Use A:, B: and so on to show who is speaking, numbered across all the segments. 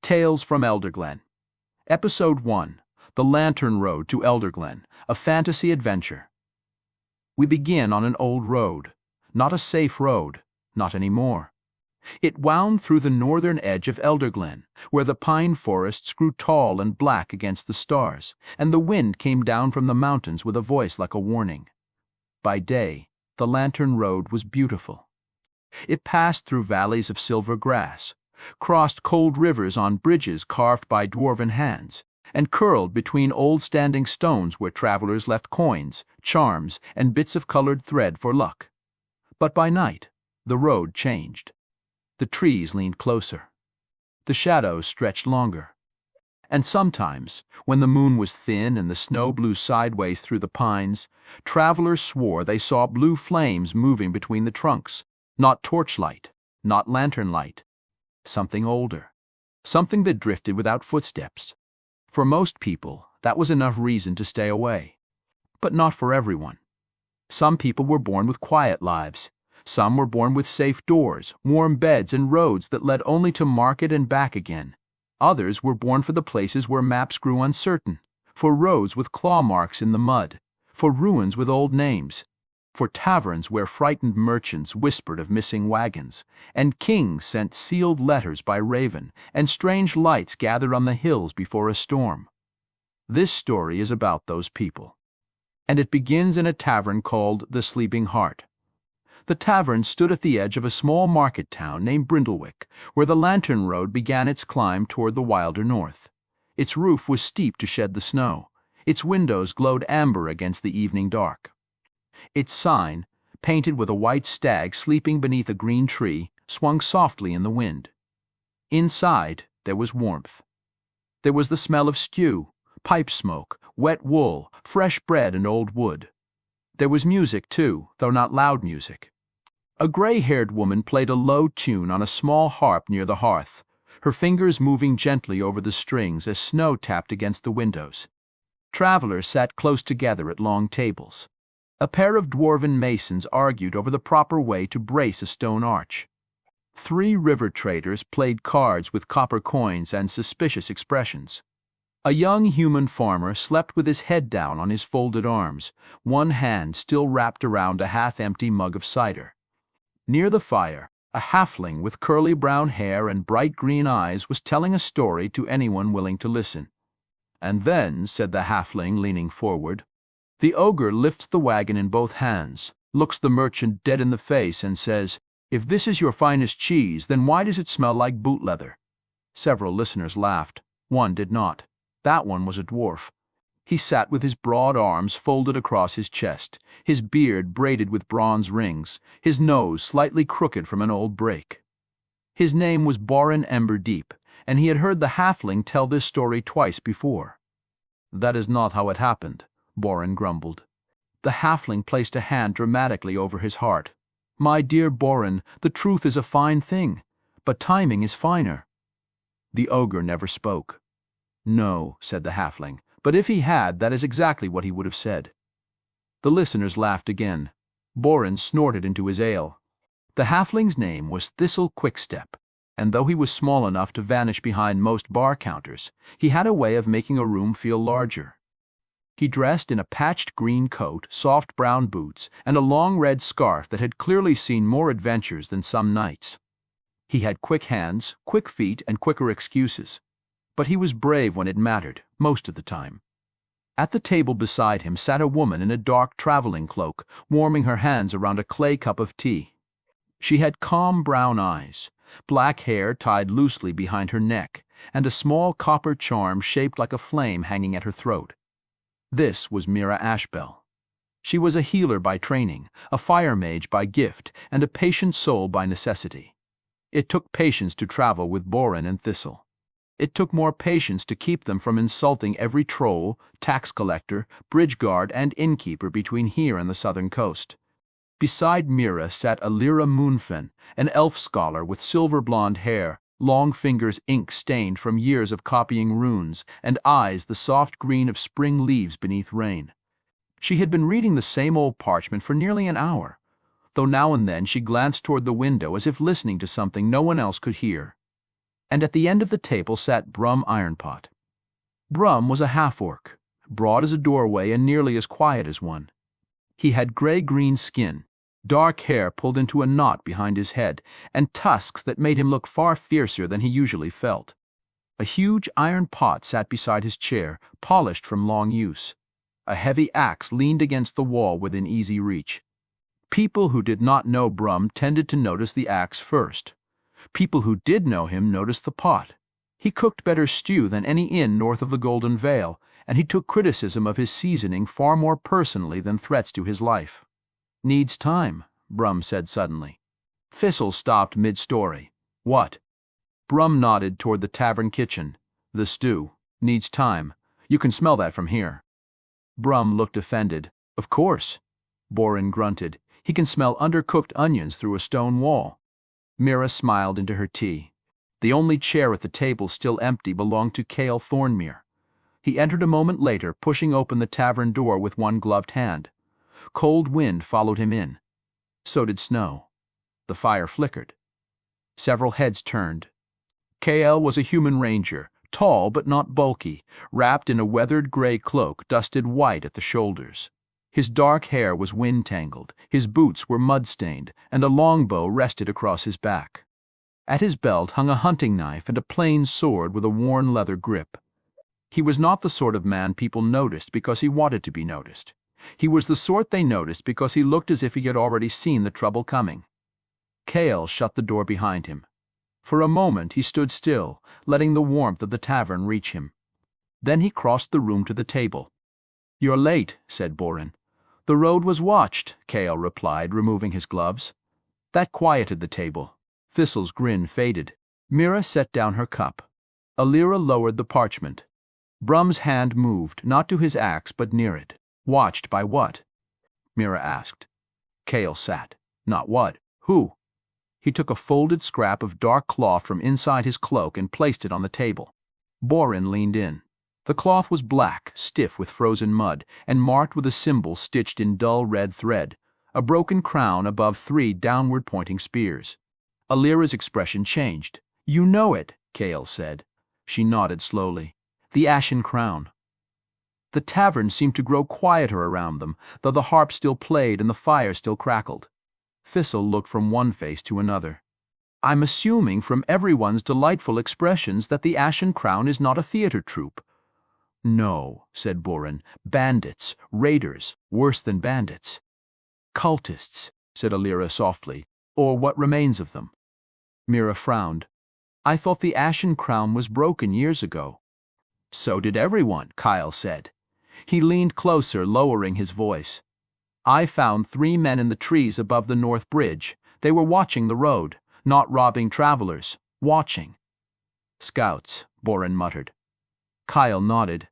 A: Tales from Elderglen. Episode 1. The Lantern Road to Elderglen, a fantasy adventure. We begin on an old road. Not a safe road, not anymore. It wound through the northern edge of Elderglen, where the pine forests grew tall and black against the stars, and the wind came down from the mountains with a voice like a warning. By day, the Lantern Road was beautiful. It passed through valleys of silver grass, crossed cold rivers on bridges carved by dwarven hands, and curled between old standing stones where travelers left coins, charms, and bits of colored thread for luck. But by night, the road changed. The trees leaned closer. The shadows stretched longer. And sometimes, when the moon was thin and the snow blew sideways through the pines, travelers swore they saw blue flames moving between the trunks, not torchlight, not lantern light. Something older, something that drifted without footsteps. For most people, that was enough reason to stay away. But not for everyone. Some people were born with quiet lives. Some were born with safe doors, warm beds, and roads that led only to market and back again. Others were born for the places where maps grew uncertain, for roads with claw marks in the mud, for ruins with old names, for taverns where frightened merchants whispered of missing wagons, and kings sent sealed letters by raven, and strange lights gathered on the hills before a storm. This story is about those people, and it begins in a tavern called the Sleeping Hart. The tavern stood at the edge of a small market town named Brindlewick, where the Lantern Road began its climb toward the wilder north. Its roof was steep to shed the snow. Its windows glowed amber against the evening dark. Its sign, painted with a white stag sleeping beneath a green tree, swung softly in the wind. Inside, there was warmth. There was the smell of stew, pipe smoke, wet wool, fresh bread, and old wood. There was music, too, though not loud music. A gray-haired woman played a low tune on a small harp near the hearth, her fingers moving gently over the strings as snow tapped against the windows. Travelers sat close together at long tables. A pair of dwarven masons argued over the proper way to brace a stone arch. 3 river traders played cards with copper coins and suspicious expressions. A young human farmer slept with his head down on his folded arms, one hand still wrapped around a half-empty mug of cider. Near the fire, a halfling with curly brown hair and bright green eyes was telling a story to anyone willing to listen. "And then," said the halfling, leaning forward, "the ogre lifts the wagon in both hands, looks the merchant dead in the face, and says, 'If this is your finest cheese, then why does it smell like boot leather?'" Several listeners laughed. One did not. That one was a dwarf. He sat with his broad arms folded across his chest, his beard braided with bronze rings, his nose slightly crooked from an old break. His name was Borin Emberdeep, and he had heard the halfling tell this story twice before. "That is not how it happened," Borin grumbled. The halfling placed a hand dramatically over his heart. "My dear Borin, the truth is a fine thing, but timing is finer." The ogre never spoke. "No," said the halfling, "but if he had, that is exactly what he would have said." The listeners laughed again. Borin snorted into his ale. The halfling's name was Thistle Quickstep, and though he was small enough to vanish behind most bar counters, he had a way of making a room feel larger. He dressed in a patched green coat, soft brown boots, and a long red scarf that had clearly seen more adventures than some knights. He had quick hands, quick feet, and quicker excuses. But he was brave when it mattered, most of the time. At the table beside him sat a woman in a dark traveling cloak, warming her hands around a clay cup of tea. She had calm brown eyes, black hair tied loosely behind her neck, and a small copper charm shaped like a flame hanging at her throat. This was Mira Ashbel. She was a healer by training, a fire mage by gift, and a patient soul by necessity. It took patience to travel with Borin and Thistle. It took more patience to keep them from insulting every troll, tax collector, bridge guard, and innkeeper between here and the southern coast. Beside Mira sat Aelira Moonfen, an elf scholar with silver blonde hair, long fingers ink-stained from years of copying runes, and eyes the soft green of spring leaves beneath rain. She had been reading the same old parchment for nearly an hour, though now and then she glanced toward the window as if listening to something no one else could hear. and at the end of the table sat Brum Ironpot. Brum was a half-orc, broad as a doorway and nearly as quiet as one. He had gray-green skin, dark hair pulled into a knot behind his head, and tusks that made him look far fiercer than he usually felt. A huge iron pot sat beside his chair, polished from long use. A heavy axe leaned against the wall within easy reach. People who did not know Brum tended to notice the axe first. People who did know him noticed the pot. He cooked better stew than any inn north of the Golden Vale, and he took criticism of his seasoning far more personally than threats to his life. "Needs time," Brum said suddenly. Thistle stopped mid-story. "What?" Brum nodded toward the tavern kitchen. "The stew. Needs time. You can smell that from here." Brum looked offended. "Of course." Borin grunted. "He can smell undercooked onions through a stone wall." Mira smiled into her tea. The only chair at the table still empty belonged to Kael Thornmere. He entered a moment later, pushing open the tavern door with one gloved hand. Cold wind followed him in. So did snow. The fire flickered. Several heads turned. Kael was a human ranger, tall but not bulky, wrapped in a weathered gray cloak dusted white at the shoulders. His dark hair was wind-tangled, his boots were mud-stained, and a longbow rested across his back. At his belt hung a hunting knife and a plain sword with a worn leather grip. He was not the sort of man people noticed because he wanted to be noticed. He was the sort they noticed because he looked as if he had already seen the trouble coming. Kael shut the door behind him. For a moment he stood still, letting the warmth of the tavern reach him. Then he crossed the room to the table. "You're late," said Borin. "The road was watched," Kael replied, removing his gloves. That quieted the table. Thistle's grin faded. Mira set down her cup. Aelira lowered the parchment. Brum's hand moved, not to his axe but near it. "Watched by what?" Mira asked. Kael sat. "Not what? Who?" He took a folded scrap of dark cloth from inside his cloak and placed it on the table. Borin leaned in. The cloth was black, stiff with frozen mud, and marked with a symbol stitched in dull red thread, a broken crown above 3 downward-pointing spears. Aelira's expression changed. "You know it," Kael said. She nodded slowly. "The Ashen Crown." The tavern seemed to grow quieter around them, though the harp still played and the fire still crackled. Thistle looked from one face to another. "I'm assuming from everyone's delightful expressions that the Ashen Crown is not a theater troupe." "No," said Borin. "Bandits, raiders, worse than bandits." "Cultists," said Aelira softly, "or what remains of them." Mira frowned. "I thought the Ashen Crown was broken years ago." "So did everyone," Kael said. He leaned closer, lowering his voice. "I found 3 men in the trees above the North Bridge. They were watching the road, not robbing travelers, watching." "Scouts," Borin muttered. Kael nodded.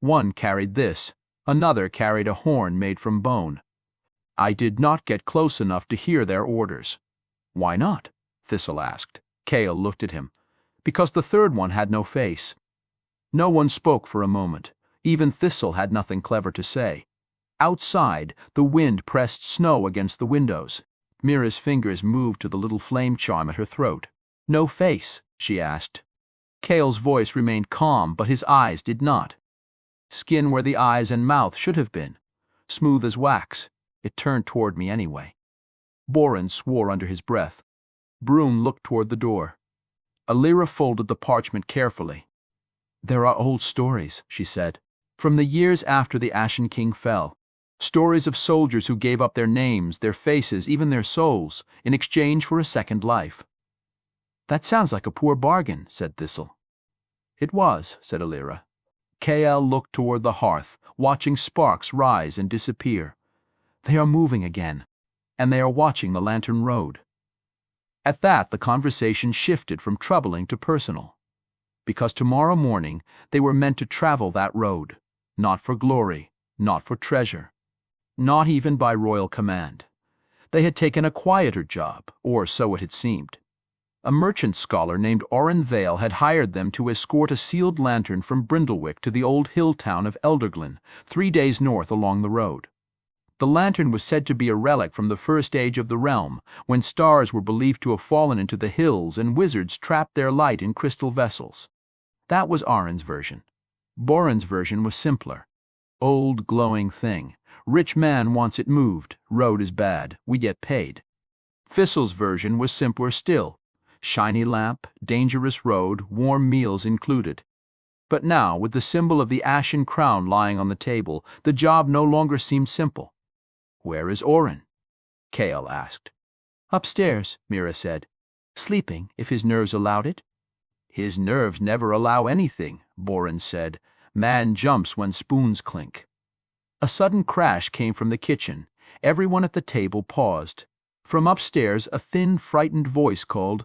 A: "One carried this. Another carried a horn made from bone." "I did not get close enough to hear their orders." "Why not?" Thistle asked. Kael looked at him. "Because the third one had no face." No one spoke for a moment. Even Thistle had nothing clever to say. Outside, the wind pressed snow against the windows. Mira's fingers moved to the little flame charm at her throat. "No face?" she asked. Kael's voice remained calm, but his eyes did not. "Skin where the eyes and mouth should have been. Smooth as wax. It turned toward me anyway." Borin swore under his breath. Brum looked toward the door. Aelira folded the parchment carefully. "There are old stories," she said, "from the years after the Ashen King fell. Stories of soldiers who gave up their names, their faces, even their souls, in exchange for a second life." "That sounds like a poor bargain," said Thistle. "It was," said Aelira. Kael looked toward the hearth, watching sparks rise and disappear. "They are moving again, and they are watching the Lantern Road." At that, the conversation shifted from troubling to personal. Because tomorrow morning they were meant to travel that road, not for glory, not for treasure, not even by royal command. They had taken a quieter job, or so it had seemed. A merchant scholar named Oren Vale had hired them to escort a sealed lantern from Brindlewick to the old hill town of Elderglen, 3 days north along the road. The lantern was said to be a relic from the first age of the realm, when stars were believed to have fallen into the hills and wizards trapped their light in crystal vessels. That was Arin's version. Borin's version was simpler. Old glowing thing. Rich man wants it moved. Road is bad. We get paid. Thistle's version was simpler still. Shiny lamp, dangerous road, warm meals included. But now, with the symbol of the Ashen Crown lying on the table, the job no longer seemed simple. "Where is Orin?" Kael asked. "Upstairs," Mira said. "Sleeping, if his nerves allowed it." "His nerves never allow anything," Borin said. "Man jumps when spoons clink." A sudden crash came from the kitchen. Everyone at the table paused. From upstairs, a thin, frightened voice called,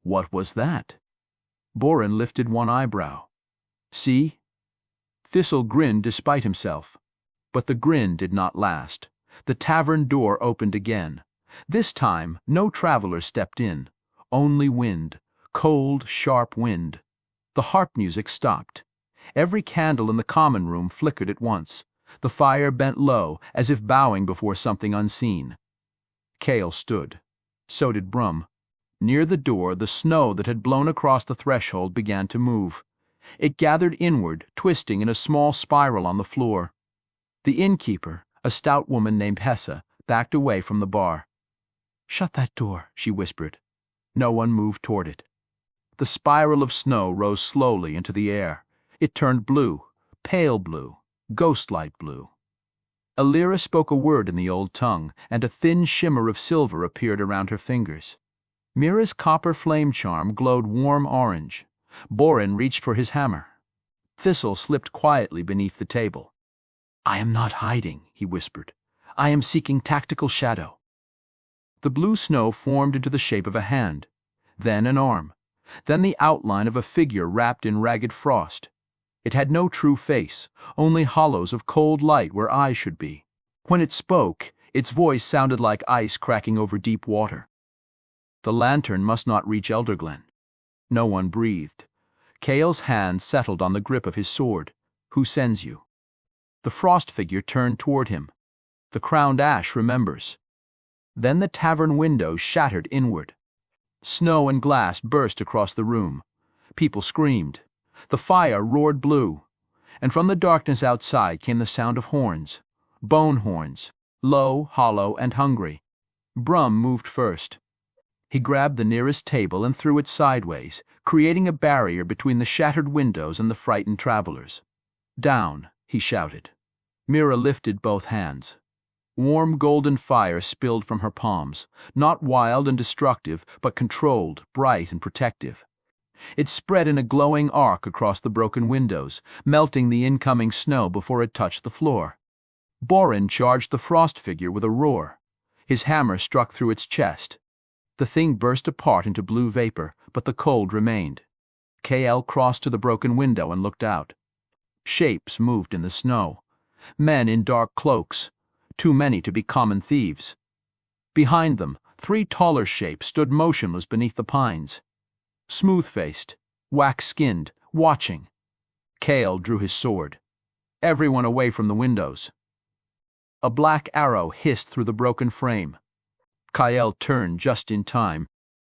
A: "What was that?" Borin lifted one eyebrow. "See?" Thistle grinned despite himself. But the grin did not last. The tavern door opened again. This time, no traveler stepped in. Only wind. Cold, sharp wind. The harp music stopped. Every candle in the common room flickered at once. The fire bent low, as if bowing before something unseen. Kael stood. So did Brum. Near the door, the snow that had blown across the threshold began to move. It gathered inward, twisting in a small spiral on the floor. The innkeeper, a stout woman named Hessa, backed away from the bar. "Shut that door," she whispered. No one moved toward it. The spiral of snow rose slowly into the air. It turned blue, pale blue, ghostlight blue. Aelira spoke a word in the old tongue, and a thin shimmer of silver appeared around her fingers. Mira's copper flame charm glowed warm orange. Borin reached for his hammer. Thistle slipped quietly beneath the table. "I am not hiding," he whispered. "I am seeking tactical shadow." The blue snow formed into the shape of a hand, then an arm, then the outline of a figure wrapped in ragged frost. It had no true face, only hollows of cold light where eyes should be. When it spoke, its voice sounded like ice cracking over deep water. The lantern must not reach Elderglen. No one breathed. Kael's hand settled on the grip of his sword. "Who sends you?" The frost figure turned toward him. "The crowned ash remembers." Then the tavern window shattered inward. Snow and glass burst across the room. People screamed. The fire roared blue. And from the darkness outside came the sound of horns. Bone horns, low, hollow, and hungry. Brum moved first. He grabbed the nearest table and threw it sideways, creating a barrier between the shattered windows and the frightened travelers. "Down," he shouted. Mira lifted both hands. Warm golden fire spilled from her palms, not wild and destructive, but controlled, bright, and protective. It spread in a glowing arc across the broken windows, melting the incoming snow before it touched the floor. Borin charged the frost figure with a roar. His hammer struck through its chest. The thing burst apart into blue vapor, but the cold remained. Kael crossed to the broken window and looked out. Shapes moved in the snow. Men in dark cloaks, too many to be common thieves. Behind them, 3 taller shapes stood motionless beneath the pines. Smooth-faced, wax-skinned, watching. Kael drew his sword. Everyone away from the windows. A black arrow hissed through the broken frame. Kael turned just in time.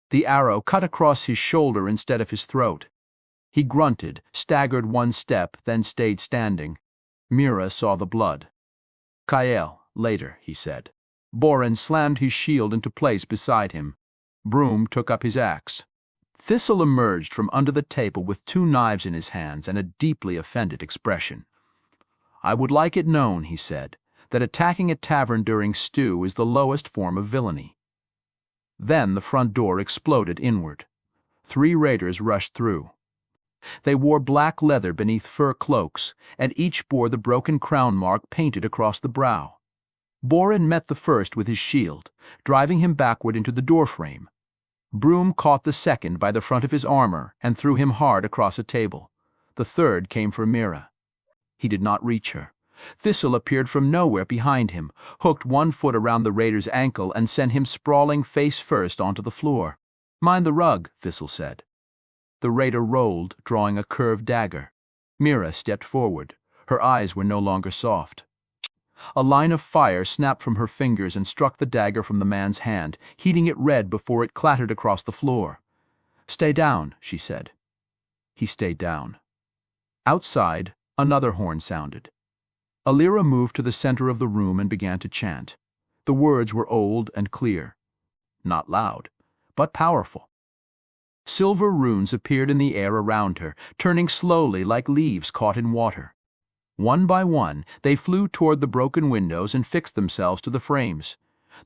A: The arrow cut across his shoulder instead of his throat. He grunted, staggered 1 step, then stayed standing. Mira saw the blood. "Kael, later," he said. Borin slammed his shield into place beside him. Brum took up his axe. Thistle emerged from under the table with 2 knives in his hands and a deeply offended expression. "I would like it known," he said, "that attacking a tavern during stew is the lowest form of villainy." Then the front door exploded inward. 3 raiders rushed through. They wore black leather beneath fur cloaks, and each bore the broken crown mark painted across the brow. Borin met the first with his shield, driving him backward into the doorframe. Brum caught the second by the front of his armor and threw him hard across a table. The third came for Mira. He did not reach her. Thistle appeared from nowhere behind him, hooked 1 foot around the raider's ankle and sent him sprawling face first onto the floor. "Mind the rug," Thistle said. The raider rolled, drawing a curved dagger. Mira stepped forward. Her eyes were no longer soft. A line of fire snapped from her fingers and struck the dagger from the man's hand, heating it red before it clattered across the floor. "Stay down," she said. He stayed down. Outside, another horn sounded. Aelira moved to the center of the room and began to chant. The words were old and clear. Not loud, but powerful. Silver runes appeared in the air around her, turning slowly like leaves caught in water. One by one, they flew toward the broken windows and fixed themselves to the frames.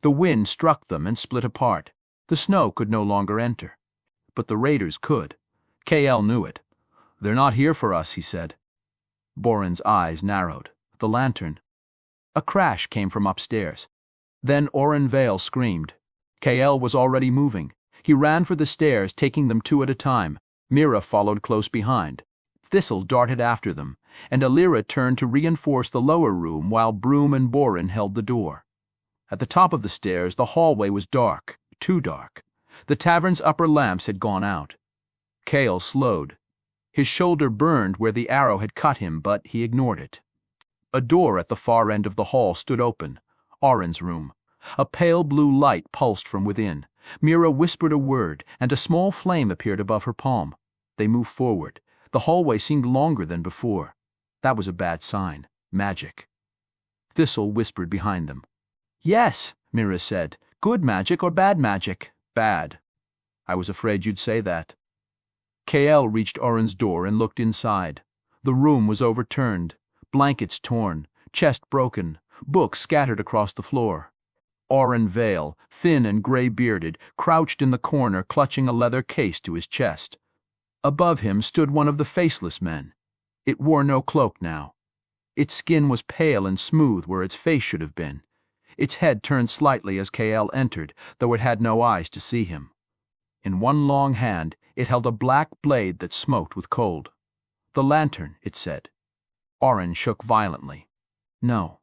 A: The wind struck them and split apart. The snow could no longer enter. But the raiders could. Kael knew it. "They're not here for us," he said. Borin's eyes narrowed. The lantern. A crash came from upstairs. Then Oren Vale screamed. Kael was already moving. He ran for the stairs, taking them two at a time. Mira followed close behind. Thistle darted after them, and Aelira turned to reinforce the lower room while Brum and Borin held the door. At the top of the stairs, the hallway was dark, too dark. The tavern's upper lamps had gone out. Kael slowed. His shoulder burned where the arrow had cut him, but he ignored it. A door at the far end of the hall stood open. Oren's room. A pale blue light pulsed from within. Mira whispered a word, and a small flame appeared above her palm. They moved forward. The hallway seemed longer than before. That was a bad sign. Magic. Thistle whispered behind them. "Yes," Mira said. "Good magic or bad magic?" "Bad." "I was afraid you'd say that." Kael reached Oren's door and looked inside. The room was overturned. Blankets torn, chest broken, books scattered across the floor. Oren Vale, thin and gray-bearded, crouched in the corner clutching a leather case to his chest. Above him stood one of the faceless men. It wore no cloak now. Its skin was pale and smooth where its face should have been. Its head turned slightly as Kael entered, though it had no eyes to see him. In one long hand, it held a black blade that smoked with cold. "The lantern," it said. Oren shook violently. "No."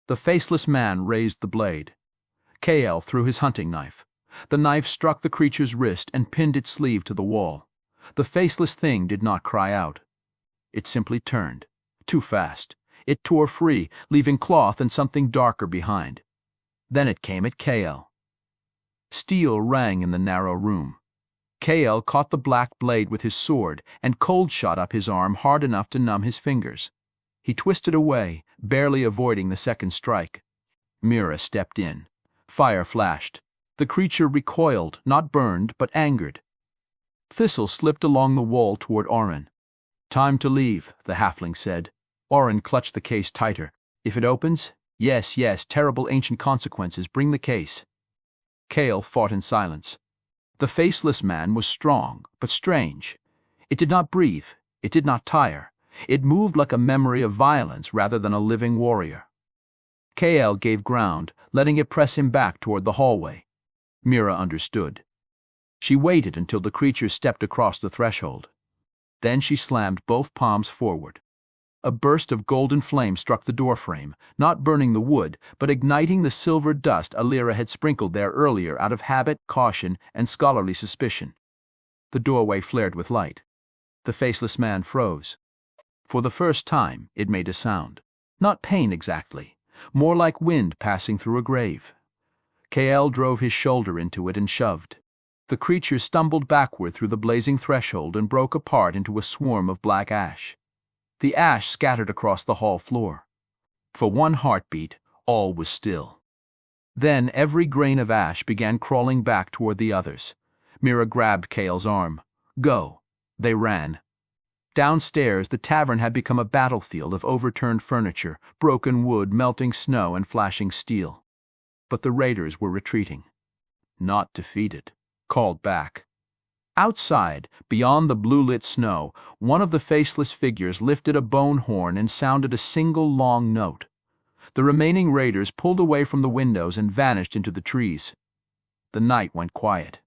A: The faceless man raised the blade. Kael threw his hunting knife. The knife struck the creature's wrist and pinned its sleeve to the wall. The faceless thing did not cry out. It simply turned. Too fast. It tore free, leaving cloth and something darker behind. Then it came at Kael. Steel rang in the narrow room. Kael caught the black blade with his sword, and cold shot up his arm hard enough to numb his fingers. He twisted away, barely avoiding the second strike. Mira stepped in. Fire flashed. The creature recoiled, not burned, but angered. Thistle slipped along the wall toward Oren. "Time to leave," the halfling said. Oren clutched the case tighter. "If it opens? Yes, yes, terrible ancient consequences. Bring the case." Kael fought in silence. The faceless man was strong, but strange. It did not breathe. It did not tire. It moved like a memory of violence rather than a living warrior. Kael gave ground, letting it press him back toward the hallway. Mira understood. She waited until the creature stepped across the threshold. Then she slammed both palms forward. A burst of golden flame struck the doorframe, not burning the wood, but igniting the silver dust Aelira had sprinkled there earlier out of habit, caution, and scholarly suspicion. The doorway flared with light. The faceless man froze. For the first time, it made a sound. Not pain exactly, more like wind passing through a grave. Kael drove his shoulder into it and shoved. The creature stumbled backward through the blazing threshold and broke apart into a swarm of black ash. The ash scattered across the hall floor. For one heartbeat, all was still. Then every grain of ash began crawling back toward the others. Mira grabbed Kael's arm. "Go." They ran. Downstairs, the tavern had become a battlefield of overturned furniture, broken wood, melting snow, and flashing steel. But the raiders were retreating. Not defeated. Called back. Outside, beyond the blue-lit snow, one of the faceless figures lifted a bone horn and sounded a single long note. The remaining raiders pulled away from the windows and vanished into the trees. The night went quiet.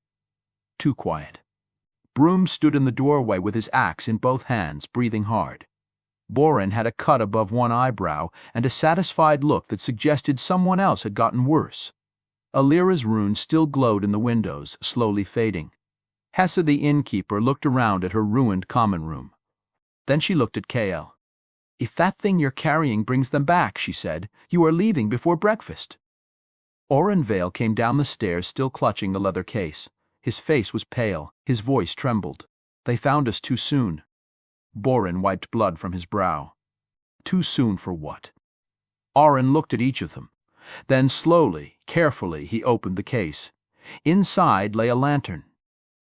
A: Too quiet. Brum stood in the doorway with his axe in both hands, breathing hard. Borin had a cut above one eyebrow and a satisfied look that suggested someone else had gotten worse. Aelira's runes still glowed in the windows, slowly fading. Hessa the innkeeper looked around at her ruined common room. Then she looked at Kael. "If that thing you're carrying brings them back," she said, "you are leaving before breakfast." Vale came down the stairs still clutching the leather case. His face was pale, his voice trembled. "They found us too soon." Borin wiped blood from his brow. Too soon for what? Oren looked at each of them. Then slowly, carefully, he opened the case. Inside lay a lantern.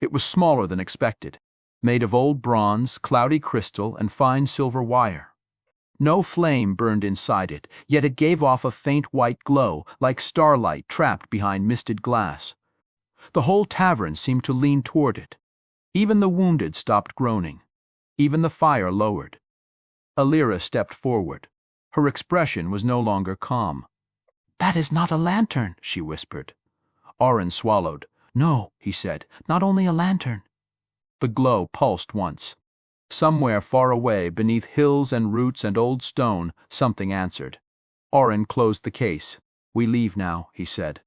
A: It was smaller than expected, made of old bronze, cloudy crystal, and fine silver wire. No flame burned inside it, yet it gave off a faint white glow, like starlight trapped behind misted glass. The whole tavern seemed to lean toward it. Even the wounded stopped groaning. Even the fire lowered. Aelira stepped forward. Her expression was no longer calm. "That is not a lantern," she whispered. Oren swallowed. "No," he said, "not only a lantern." The glow pulsed once. Somewhere far away, beneath hills and roots and old stone, something answered. Oren closed the case. "We leave now," he said.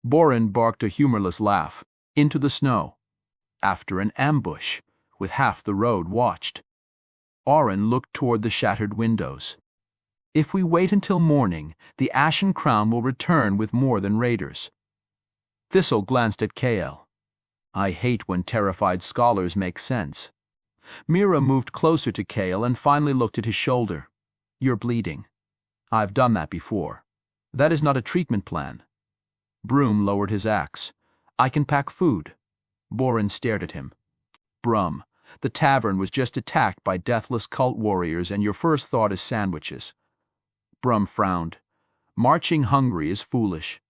A: Borin barked a humorless laugh. Into the snow. After an ambush, with half the road watched. Oren looked toward the shattered windows. "If we wait until morning, the Ashen Crown will return with more than raiders." Thistle glanced at Kael. "I hate when terrified scholars make sense." Mira moved closer to Kael and finally looked at his shoulder. "You're bleeding." "I've done that before. That is not a treatment plan." Brum lowered his axe. "I can pack food." Borin stared at him. "Brum, the tavern was just attacked by deathless cult warriors and your first thought is sandwiches." Brum frowned. "Marching hungry is foolish."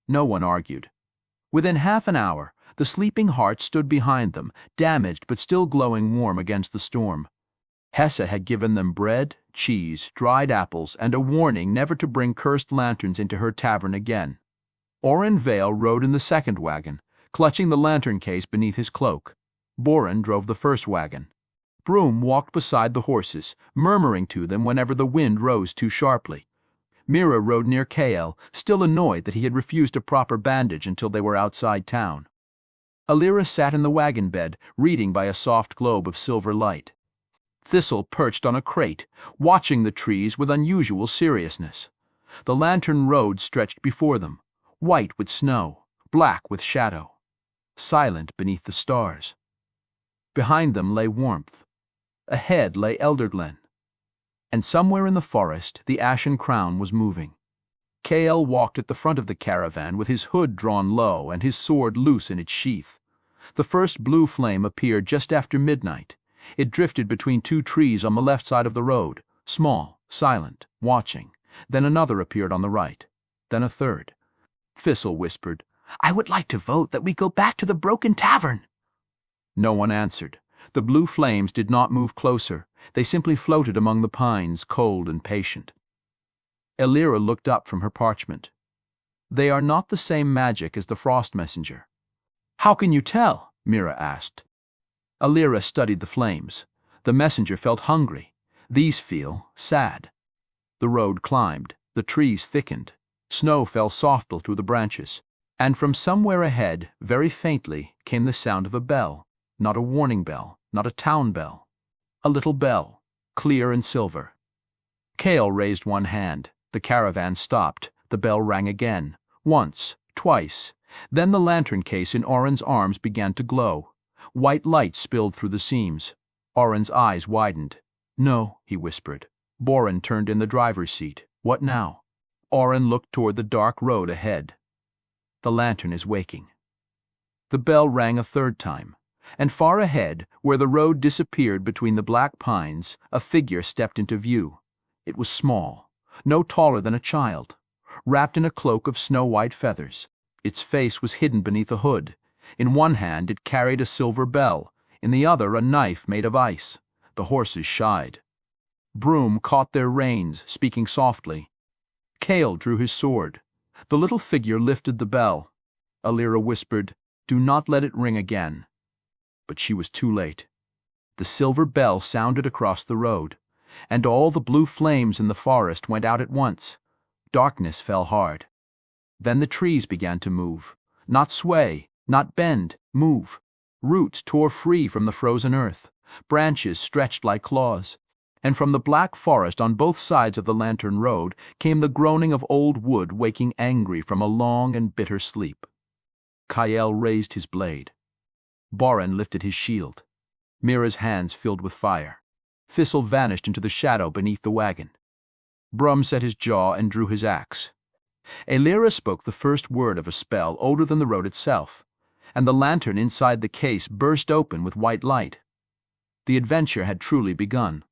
A: No one argued. Within half an hour, the Sleeping Hart stood behind them, damaged but still glowing warm against the storm. Hesse had given them bread, cheese, dried apples, and a warning never to bring cursed lanterns into her tavern again. Vale rode in the second wagon, clutching the lantern case beneath his cloak. Borin drove the first wagon. Brum walked beside the horses, murmuring to them whenever the wind rose too sharply. Mira rode near Kael, still annoyed that he had refused a proper bandage until they were outside town. Aelira sat in the wagon bed, reading by a soft globe of silver light. Thistle perched on a crate, watching the trees with unusual seriousness. The lantern road stretched before them, white with snow, black with shadow, silent beneath the stars. Behind them lay warmth. Ahead lay Elderglen. And somewhere in the forest the Ashen Crown was moving. Kael walked at the front of the caravan with his hood drawn low and his sword loose in its sheath. The first blue flame appeared just after midnight. It drifted between two trees on the left side of the road, small, silent, watching. Then another appeared on the right. Then a third. Thistle whispered, "I would like to vote that we go back to the broken tavern." No one answered. The blue flames did not move closer. They simply floated among the pines, cold and patient. Aelira looked up from her parchment. "They are not the same magic as the frost messenger." "How can you tell?" Mira asked. Aelira studied the flames. The messenger felt hungry. These feel sad. The road climbed. The trees thickened. Snow fell softly through the branches. And from somewhere ahead, very faintly, came the sound of a bell. Not a warning bell, not a town bell. A little bell, clear and silver. Kael raised one hand. The caravan stopped. The bell rang again. Once, twice. Then the lantern case in Oren's arms began to glow. White light spilled through the seams. Oren's eyes widened. "No," he whispered. Borin turned in the driver's seat. "What now?" Oren looked toward the dark road ahead. "The lantern is waking." The bell rang a third time, and far ahead, where the road disappeared between the black pines, a figure stepped into view. It was small, no taller than a child, wrapped in a cloak of snow-white feathers. Its face was hidden beneath a hood. In one hand it carried a silver bell, in the other a knife made of ice. The horses shied. Brum caught their reins, speaking softly. Kael drew his sword. The little figure lifted the bell. Aelira whispered, "Do not let it ring again." But she was too late. The silver bell sounded across the road, and all the blue flames in the forest went out at once. Darkness fell hard. Then the trees began to move. Not sway, not bend, move. Roots tore free from the frozen earth. Branches stretched like claws. and from the black forest on both sides of the lantern road came the groaning of old wood waking angry from a long and bitter sleep. Kael raised his blade. Borin lifted his shield. Mira's hands filled with fire. Thistle vanished into the shadow beneath the wagon. Brum set his jaw and drew his axe. Aelira spoke the first word of a spell older than the road itself, and the lantern inside the case burst open with white light. The adventure had truly begun.